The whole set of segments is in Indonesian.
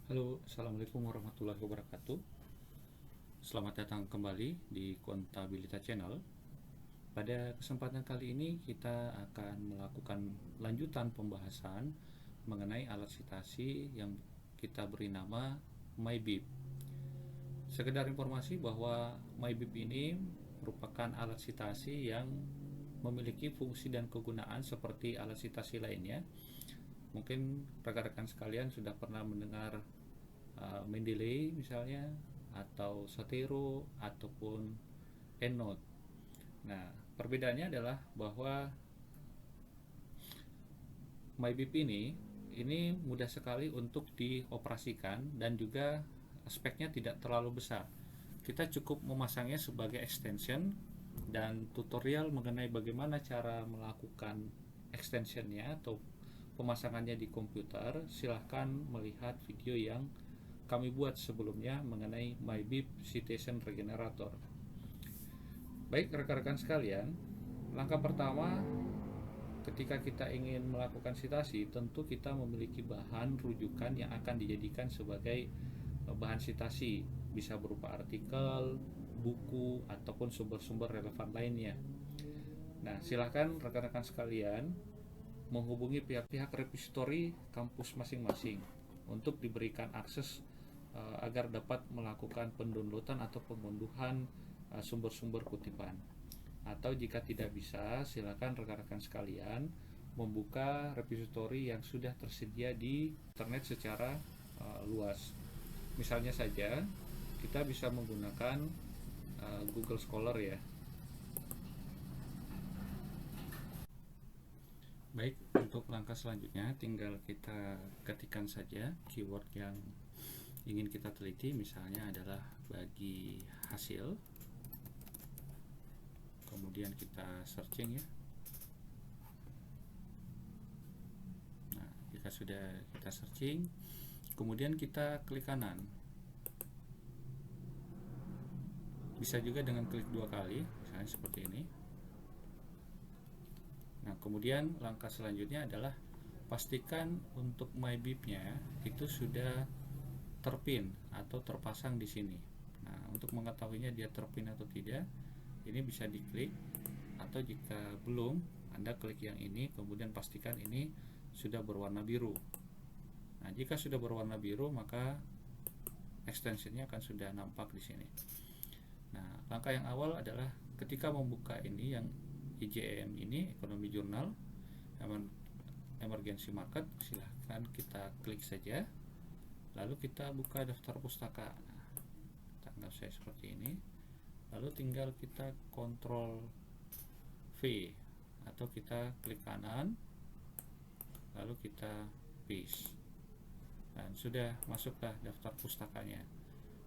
Halo, Assalamualaikum warahmatullahi wabarakatuh. Selamat datang kembali di Kontabilitas Channel. Pada kesempatan kali ini kita akan melakukan lanjutan pembahasan mengenai alat citasi yang kita beri nama MyBib. Sekedar informasi bahwa MyBib ini merupakan alat citasi yang memiliki fungsi dan kegunaan seperti alat citasi lainnya. Mungkin rekan-rekan sekalian sudah pernah mendengar Mendeley misalnya, atau Satero, ataupun EndNote. Nah, perbedaannya adalah bahwa MyBib ini mudah sekali untuk dioperasikan dan juga speknya tidak terlalu besar. Kita cukup memasangnya sebagai extension, dan tutorial mengenai bagaimana cara melakukan extensionnya atau pemasangannya di komputer, silahkan melihat video yang kami buat sebelumnya mengenai MyBib Citation Regenerator. Baik rekan-rekan sekalian, langkah pertama ketika kita ingin melakukan citasi, tentu kita memiliki bahan rujukan yang akan dijadikan sebagai bahan citasi, bisa berupa artikel, buku, ataupun sumber-sumber relevan lainnya. Nah, silahkan rekan-rekan sekalian menghubungi pihak-pihak repository kampus masing-masing untuk diberikan akses agar dapat melakukan pendownloadan atau pemunduhan sumber-sumber kutipan. Atau jika tidak bisa, silakan rekan-rekan sekalian membuka repository yang sudah tersedia di internet secara luas. Misalnya saja, kita bisa menggunakan Google Scholar ya. Baik, untuk langkah selanjutnya tinggal kita ketikkan saja keyword yang ingin kita teliti, misalnya adalah bagi hasil. Kemudian kita searching ya. Nah, jika sudah kita searching, kemudian kita klik kanan. Bisa juga dengan klik 2 kali, misalnya seperti ini. Nah, kemudian langkah selanjutnya adalah pastikan untuk MyBib-nya itu sudah terpin atau terpasang di sini. Nah, untuk mengetahuinya dia terpin atau tidak, ini bisa diklik, atau jika belum, Anda klik yang ini, kemudian pastikan ini sudah berwarna biru. Nah, jika sudah berwarna biru, maka extensionnya akan sudah nampak di sini. Nah, langkah yang awal adalah ketika membuka ini yang EJM ini, Ekonomi Jurnal Emergency Market, silahkan kita klik saja. Lalu kita buka daftar pustaka. Nah, anggap saya seperti ini. Lalu tinggal kita Ctrl V atau kita klik kanan, lalu kita paste, dan sudah masuklah daftar pustakanya.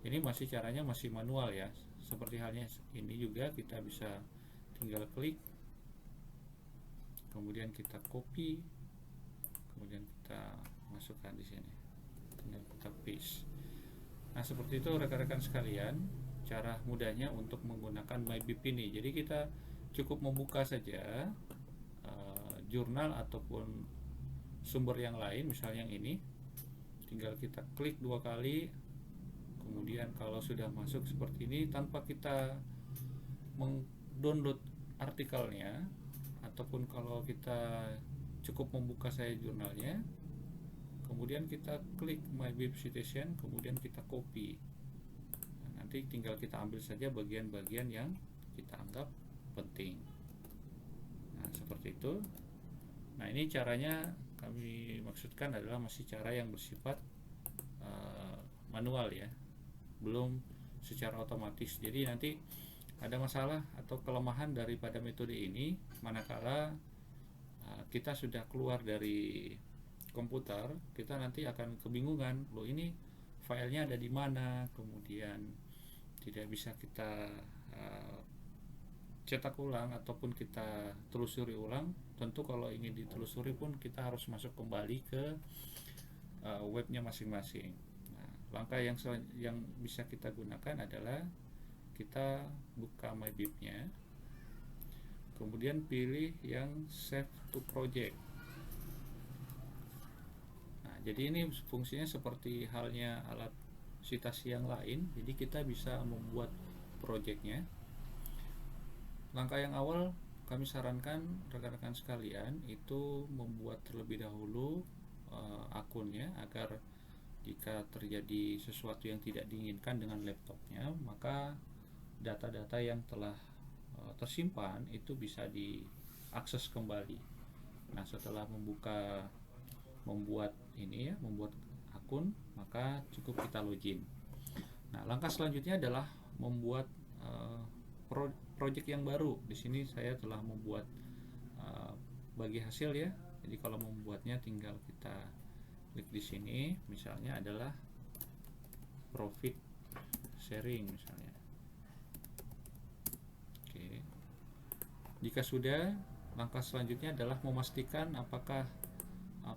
Ini masih caranya masih manual ya, seperti halnya ini juga kita bisa tinggal klik, kemudian kita copy, kemudian kita masukkan di sini, tinggal kita paste. Nah, seperti itu rekan-rekan sekalian, cara mudahnya untuk menggunakan MyBib ini. Jadi kita cukup membuka saja jurnal ataupun sumber yang lain, misalnya yang ini, tinggal kita klik 2 kali. Kemudian kalau sudah masuk seperti ini, tanpa kita mendownload artikelnya, ataupun kalau kita cukup membuka saya jurnalnya, kemudian kita klik MyBib Citation, kemudian kita copy. Nah, nanti tinggal kita ambil saja bagian-bagian yang kita anggap penting. Nah, seperti itu. Nah, ini caranya kami maksudkan adalah masih cara yang bersifat manual ya, belum secara otomatis. Jadi nanti ada masalah atau kelemahan daripada metode ini manakala kita sudah keluar dari komputer, kita nanti akan kebingungan, loh ini filenya ada di mana, kemudian tidak bisa kita cetak ulang ataupun kita telusuri ulang. Tentu kalau ingin ditelusuri pun kita harus masuk kembali ke webnya masing-masing. Nah, langkah yang bisa kita gunakan adalah kita buka MyBib-nya, kemudian pilih yang Save to Project. Nah, jadi ini fungsinya seperti halnya alat citasi yang lain. Jadi kita bisa membuat projectnya. Langkah yang awal kami sarankan rekan-rekan sekalian itu membuat terlebih dahulu akunnya, agar jika terjadi sesuatu yang tidak diinginkan dengan laptopnya, maka data-data yang telah tersimpan itu bisa diakses kembali. Nah, setelah membuat ini ya, membuat akun, maka cukup kita login. Nah, langkah selanjutnya adalah membuat project yang baru. Di sini saya telah membuat bagi hasil ya. Jadi kalau membuatnya tinggal kita klik di sini, misalnya adalah profit sharing misalnya. Oke. Jika sudah, langkah selanjutnya adalah memastikan apakah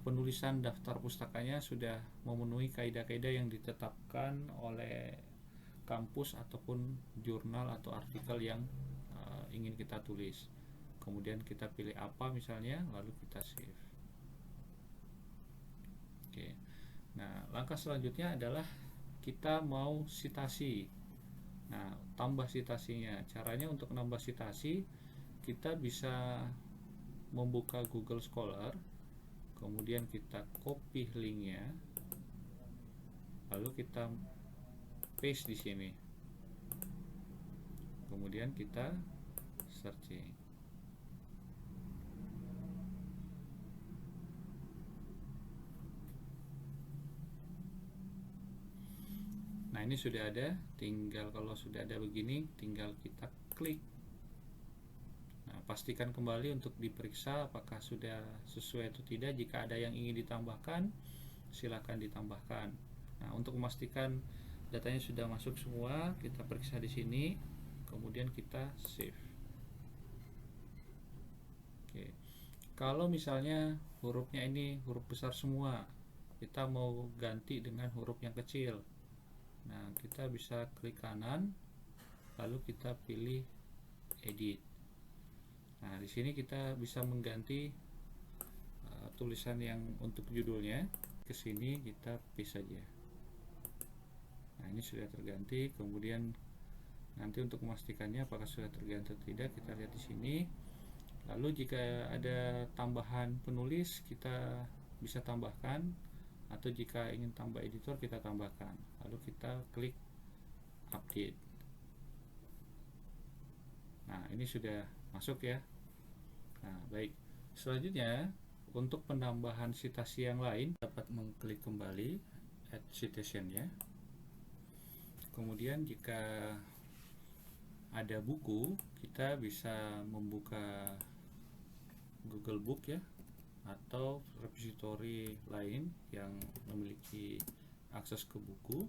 penulisan daftar pustakanya sudah memenuhi kaidah-kaidah yang ditetapkan oleh kampus ataupun jurnal atau artikel yang ingin kita tulis. Kemudian kita pilih apa misalnya, lalu kita save. Oke. Nah, langkah selanjutnya adalah kita mau citasi. Nah, tambah citasinya. Caranya untuk nambah citasi, kita bisa membuka Google Scholar, kemudian kita copy linknya, lalu kita paste di sini, kemudian kita searching. Nah, ini sudah ada. Tinggal kalau sudah ada begini, tinggal kita klik. Nah, pastikan kembali untuk diperiksa apakah sudah sesuai atau tidak. Jika ada yang ingin ditambahkan, silakan ditambahkan. Nah, untuk memastikan datanya sudah masuk semua, kita periksa di sini, kemudian kita save. Oke. Kalau misalnya hurufnya ini huruf besar semua, kita mau ganti dengan huruf yang kecil. Nah, kita bisa klik kanan, lalu kita pilih edit. Nah, di sini kita bisa mengganti tulisan yang untuk judulnya. Ke sini kita paste saja. Nah, ini sudah terganti. Kemudian nanti untuk memastikannya apakah sudah terganti atau tidak, kita lihat di sini. Lalu jika ada tambahan penulis, kita bisa tambahkan, atau jika ingin tambah editor, kita tambahkan. Lalu kita klik update. Nah, ini sudah masuk ya. Nah, baik. Selanjutnya, untuk penambahan citasi yang lain, dapat mengklik kembali add citation ya. Kemudian jika ada buku, kita bisa membuka Google Book ya, atau repository lain yang memiliki akses ke buku.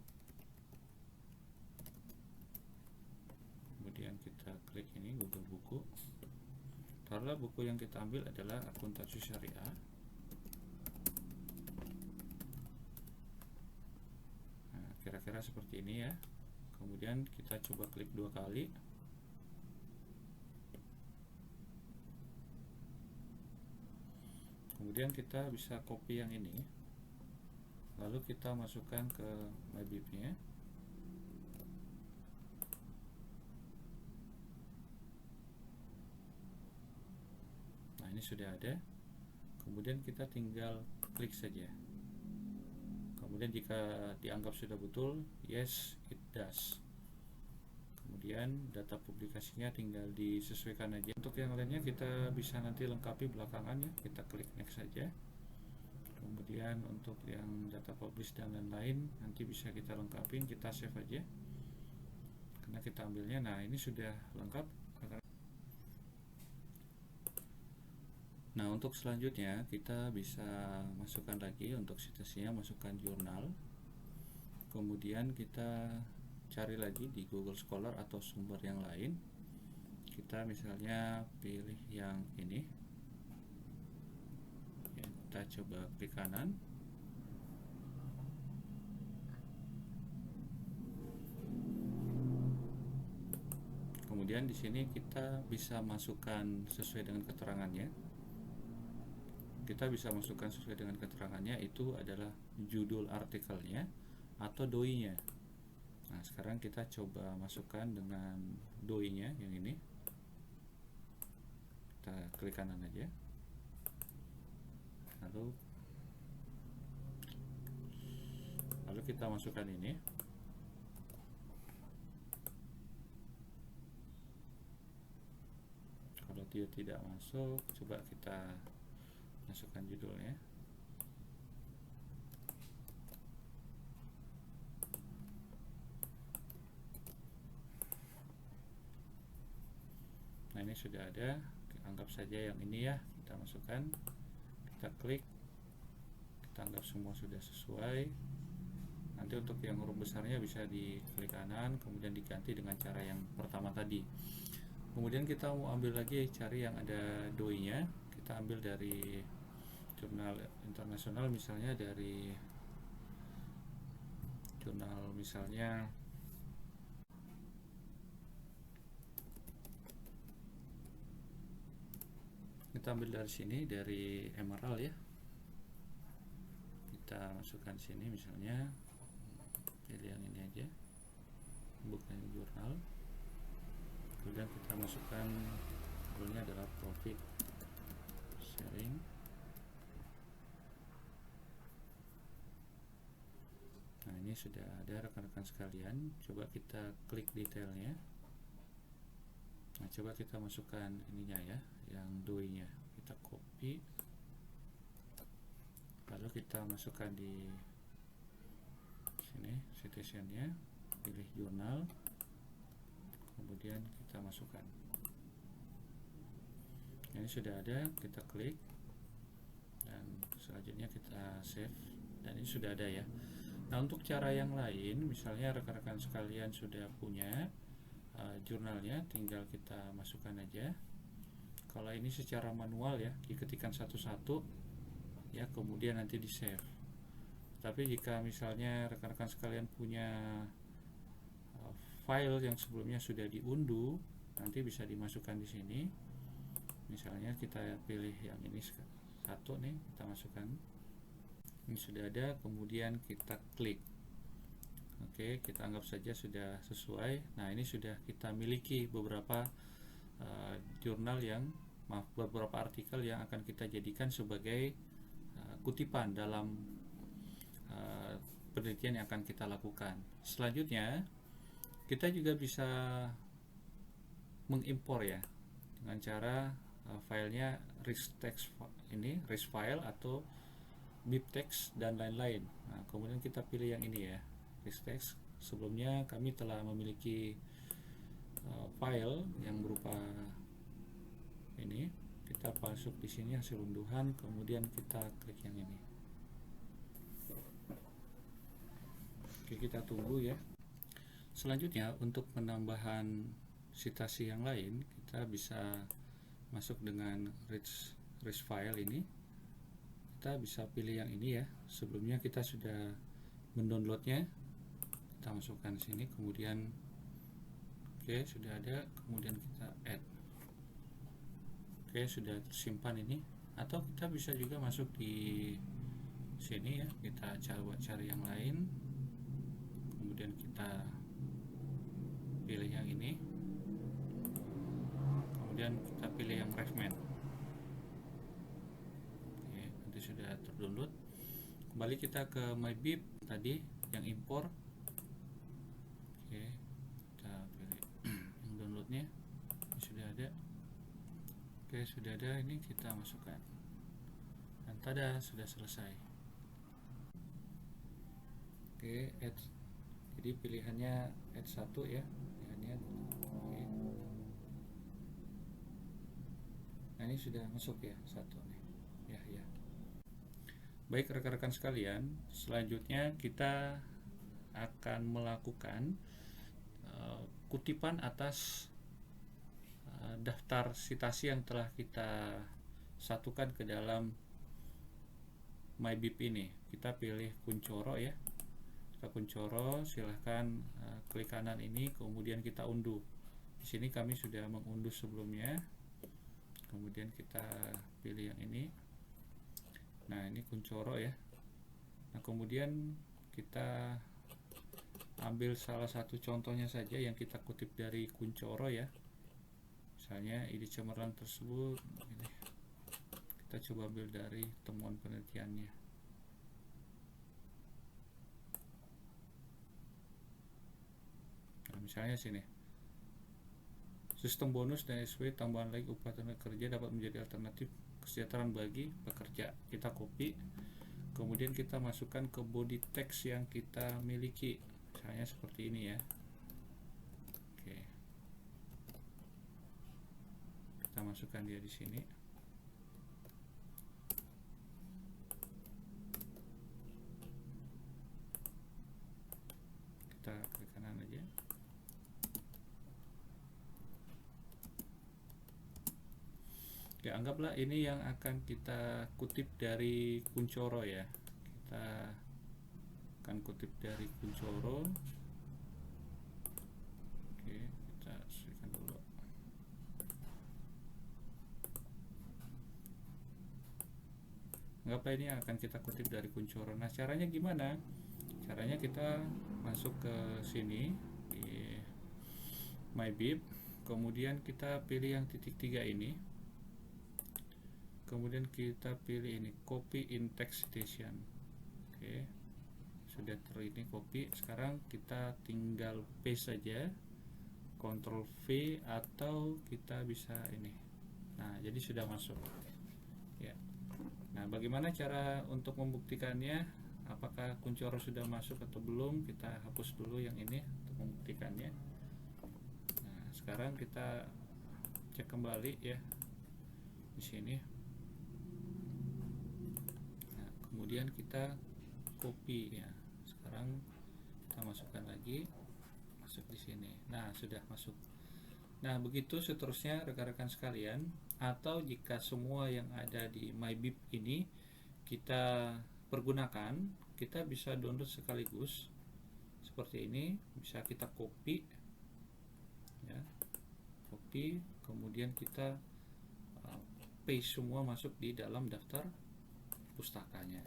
Kemudian kita klik ini Google Buku. Taruhlah buku yang kita ambil adalah Akuntansi Syariah. Nah, kira-kira seperti ini ya. Kemudian kita coba klik 2 kali. Kemudian kita bisa copy yang ini, lalu kita masukkan ke MyBib-nya. Nah, ini sudah ada. Kemudian kita tinggal klik saja. Kemudian jika dianggap sudah betul, yes it does. Kemudian data publikasinya tinggal disesuaikan aja. Untuk yang lainnya kita bisa nanti lengkapi belakangan ya. Kita klik next saja. Kemudian untuk yang data publish dan lain-lain nanti bisa kita lengkapin, kita save aja karena kita ambilnya. Nah, ini sudah lengkap. Nah, untuk selanjutnya kita bisa masukkan lagi untuk citasinya, masukkan jurnal. Kemudian kita cari lagi di Google Scholar atau sumber yang lain. Kita misalnya pilih yang ini ya, kita coba klik kanan. Kemudian di sini kita bisa masukkan sesuai dengan keterangannya. kita bisa masukkan sesuai dengan keterangannya, itu adalah judul artikelnya atau doi-nya. Nah, sekarang kita coba masukkan dengan doi-nya yang ini. Kita klik kanan aja. Lalu kita masukkan ini. Kalau dia tidak masuk, coba kita masukkan judulnya. Nah, ini sudah ada. Anggap saja yang ini ya, kita masukkan, kita klik, kita anggap semua sudah sesuai. Nanti untuk yang huruf besarnya bisa diklik kanan, kemudian diganti dengan cara yang pertama tadi. Kemudian kita mau ambil lagi, cari yang ada doi-nya. Kita ambil dari jurnal internasional, misalnya dari jurnal misalnya kita ambil dari sini, dari Emerald ya. Kita masukkan sini misalnya, pilih yang ini aja, bukan jurnal. Kemudian kita masukkan judulnya adalah profit sharing. Nah, ini sudah ada rekan-rekan sekalian. Coba kita klik detailnya. Nah, coba kita masukkan ininya ya, yang doi-nya. Kita copy, lalu kita masukkan di sini citizen-nya, pilih jurnal, kemudian kita masukkan. Ini sudah ada, kita klik, dan selanjutnya kita save, dan ini sudah ada ya. Nah, untuk cara yang lain, misalnya rekan-rekan sekalian sudah punya jurnalnya, tinggal kita masukkan aja. Kalau ini secara manual ya, diketikkan satu-satu ya, kemudian nanti di save. Tapi jika misalnya rekan-rekan sekalian punya file yang sebelumnya sudah diunduh, nanti bisa dimasukkan di sini. Misalnya kita pilih yang ini satu nih, kita masukkan. Ini sudah ada, kemudian kita klik. Oke, kita anggap saja sudah sesuai. Nah, ini sudah kita miliki beberapa jurnal yang, beberapa artikel yang akan kita jadikan sebagai kutipan dalam penelitian yang akan kita lakukan. Selanjutnya, kita juga bisa mengimpor ya, dengan cara filenya rich-text ini, rich file atau bibtext dan lain-lain. Nah, kemudian kita pilih yang ini ya, rich-text. Sebelumnya kami telah memiliki file yang berupa ini. Kita masuk di sini hasil unduhan, kemudian kita klik yang ini. Oke, kita tunggu ya. Selanjutnya, untuk penambahan citasi yang lain, kita bisa masuk dengan rich file ini. Kita bisa pilih yang ini ya. Sebelumnya kita sudah mendownloadnya, kita masukkan di sini, kemudian oke, sudah ada, kemudian kita add. Oke, sudah tersimpan ini. Atau kita bisa juga masuk di sini ya, kita coba cari yang lain, kemudian kita pilih yang ini, kemudian kita pilih yang Refman. Oke, nanti sudah terdownload. Kembali kita ke MyBib tadi yang impor. Oke, kita pilih yang downloadnya. Ini sudah ada. Oke, sudah ada, ini kita masukkan. Dan tada, sudah selesai. Oke, add. Jadi pilihannya add 1 ya. Pilihannya. Oke. Nah, ini sudah masuk ya, 1 nih. Ya. Baik rekan-rekan sekalian, selanjutnya kita akan melakukan kutipan atas daftar citasi yang telah kita satukan ke dalam MyBib ini. Kita pilih Kuncoro ya. Kita Kuncoro, silahkan klik kanan ini, kemudian kita unduh. Di sini kami sudah mengunduh sebelumnya. Kemudian kita pilih yang ini. Nah, ini Kuncoro ya. Nah, kemudian kita ambil salah satu contohnya saja yang kita kutip dari Kuncoro ya. Misalnya ide cemerlang tersebut ini. Kita coba ambil dari temuan penelitiannya. Nah, misalnya sini. Sistem bonus dan SW tambahan lagi upah tenaga kerja dapat menjadi alternatif kesejahteraan bagi pekerja. Kita copy, kemudian kita masukkan ke body text yang kita miliki, misalnya seperti ini ya. Oke, kita masukkan dia di sini. Kita klik kanan aja. Ya, anggaplah ini yang akan kita kutip dari Kuncoro ya. Kita akan kutip dari Kuncoro. Oke, kita sesuaikan dulu. Anggaplah ini akan kita kutip dari Kuncoro. Nah, caranya gimana? Caranya kita masuk ke sini di MyBib, kemudian kita pilih yang titik 3 ini. Kemudian kita pilih ini copy in text citation. Oke, sudah ini copy. Sekarang kita tinggal paste saja, Ctrl V, atau kita bisa ini. Nah, jadi sudah masuk ya. Nah, bagaimana cara untuk membuktikannya? Apakah Kuncoro sudah masuk atau belum? Kita hapus dulu yang ini untuk membuktikannya. Nah, sekarang kita cek kembali ya di sini. Kemudian kita copy ya. Sekarang kita masukkan lagi, masuk di sini. Nah, sudah masuk. Nah, begitu seterusnya rekan-rekan sekalian. Atau jika semua yang ada di MyBib ini kita pergunakan, kita bisa download sekaligus seperti ini. Bisa kita copy ya, copy, kemudian kita paste semua masuk di dalam daftar pustakanya.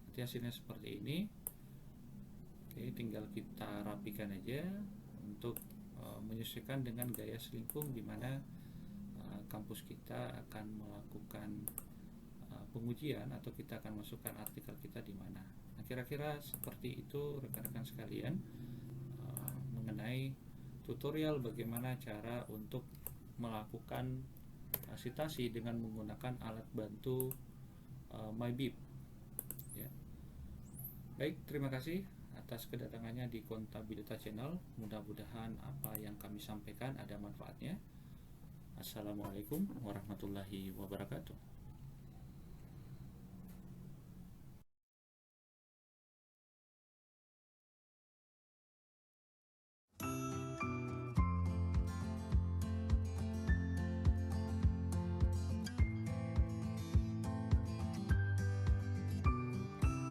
Nanti hasilnya seperti ini. Oke, tinggal kita rapikan aja untuk menyesuaikan dengan gaya selingkung, di mana kampus kita akan melakukan pengujian atau kita akan masukkan artikel kita di mana. Nah, kira-kira seperti itu rekan-rekan sekalian mengenai tutorial bagaimana cara untuk melakukan citasi dengan menggunakan alat bantu MyBib ya. Baik, terima kasih atas kedatangannya di Kontabilitas Channel. Mudah-mudahan apa yang kami sampaikan ada manfaatnya. Assalamualaikum warahmatullahi wabarakatuh.